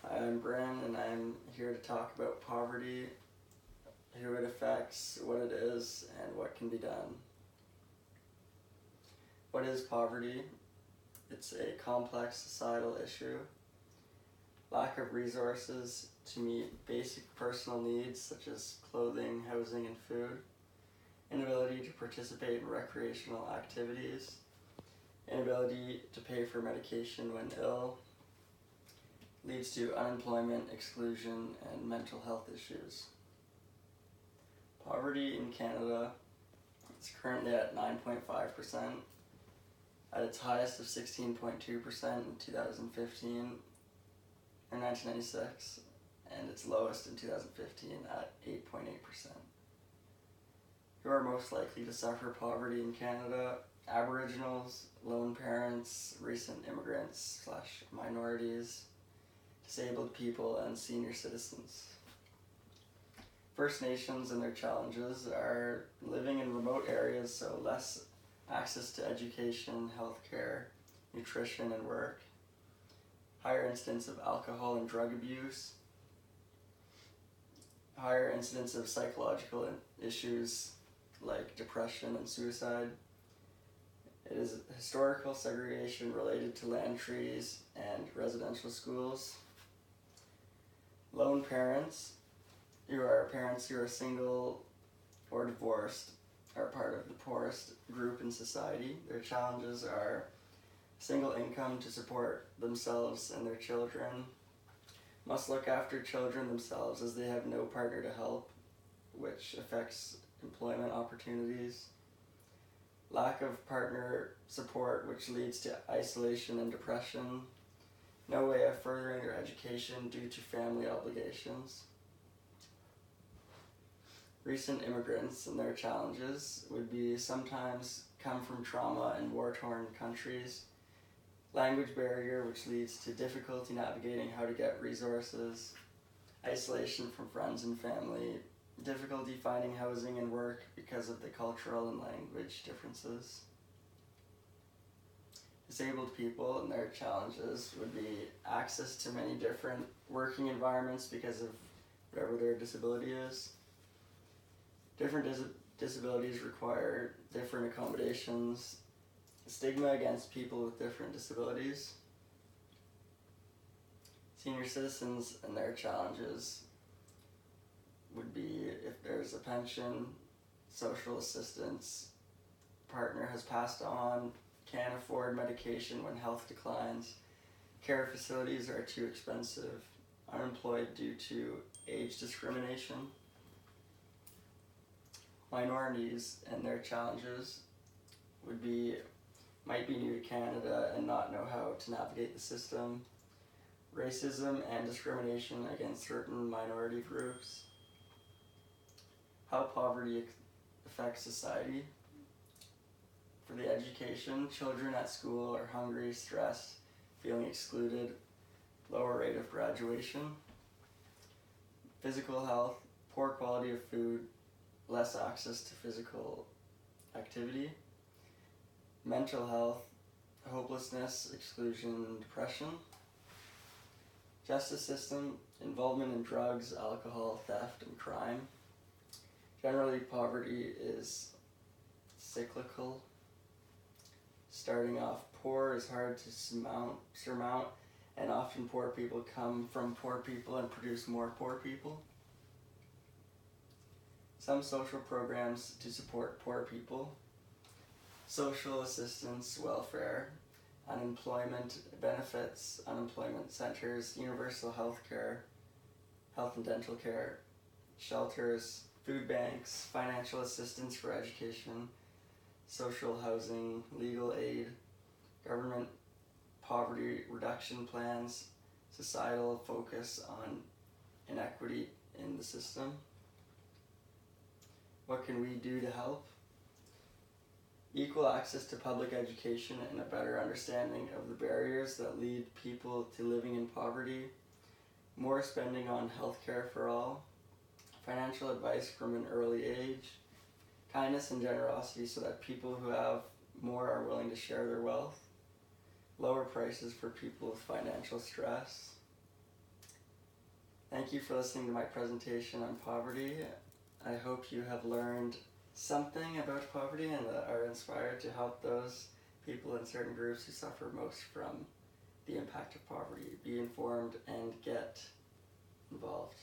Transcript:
I'm Bryn, and I'm here to talk about poverty, who it affects, what it is, and what can be done. What is poverty? It's a complex societal issue. Lack of resources to meet basic personal needs such as clothing, housing, and food. Inability to participate in recreational activities. Inability to pay for medication when ill. Leads to unemployment, exclusion, and mental health issues. Poverty in Canada is currently at 9.5%, at its highest of 16.2% in 2015 or 1996, and its lowest in 2015 at 8.8%. Who are most likely to suffer poverty in Canada? Aboriginals, lone parents, recent immigrants / minorities, disabled people, and senior citizens. First Nations and their challenges are living in remote areas, so less access to education, healthcare, nutrition, and work. Higher incidence of alcohol and drug abuse. Higher incidence of psychological issues like depression and suicide. It is historical segregation related to land trees and residential schools. Lone parents, who are parents who are single or divorced, are part of the poorest group in society. Their challenges are single income to support themselves and their children, must look after children themselves as they have no partner to help, which affects employment opportunities. Lack of partner support, which leads to isolation and depression. No way of furthering their education due to family obligations. Recent immigrants and their challenges would be sometimes come from trauma in war-torn countries. Language barrier, which leads to difficulty navigating how to get resources. Isolation from friends and family. Difficulty finding housing and work because of the cultural and language differences. Disabled people and their challenges would be access to many different working environments because of whatever their disability is. Different disabilities require different accommodations. Stigma against people with different disabilities. Senior citizens and their challenges would be if there's a pension, social assistance, partner has passed on, can't afford medication when health declines, care facilities are too expensive, unemployed due to age discrimination. Minorities and their challenges might be new to Canada and not know how to navigate the system. Racism and discrimination against certain minority groups. How poverty affects society. For the education, children at school are hungry, stressed, feeling excluded, lower rate of graduation. Physical health, poor quality of food, less access to physical activity. Mental health, hopelessness, exclusion, and depression. Justice system, involvement in drugs, alcohol, theft, and crime. Generally, poverty is cyclical. Starting off poor is hard to surmount, and often poor people come from poor people and produce more poor people. Some social programs to support poor people. Social assistance, welfare, unemployment benefits, unemployment centers, universal health care, health and dental care, shelters, food banks, financial assistance for education, social housing, legal aid, government poverty reduction plans, societal focus on inequity in the system. What can we do to help? Equal access to public education and a better understanding of the barriers that lead people to living in poverty. More spending on healthcare for all. Financial advice from an early age. Kindness and generosity so that people who have more are willing to share their wealth. Lower prices for people with financial stress. Thank you for listening to my presentation on poverty. I hope you have learned something about poverty and are inspired to help those people in certain groups who suffer most from the impact of poverty. Be informed and get involved.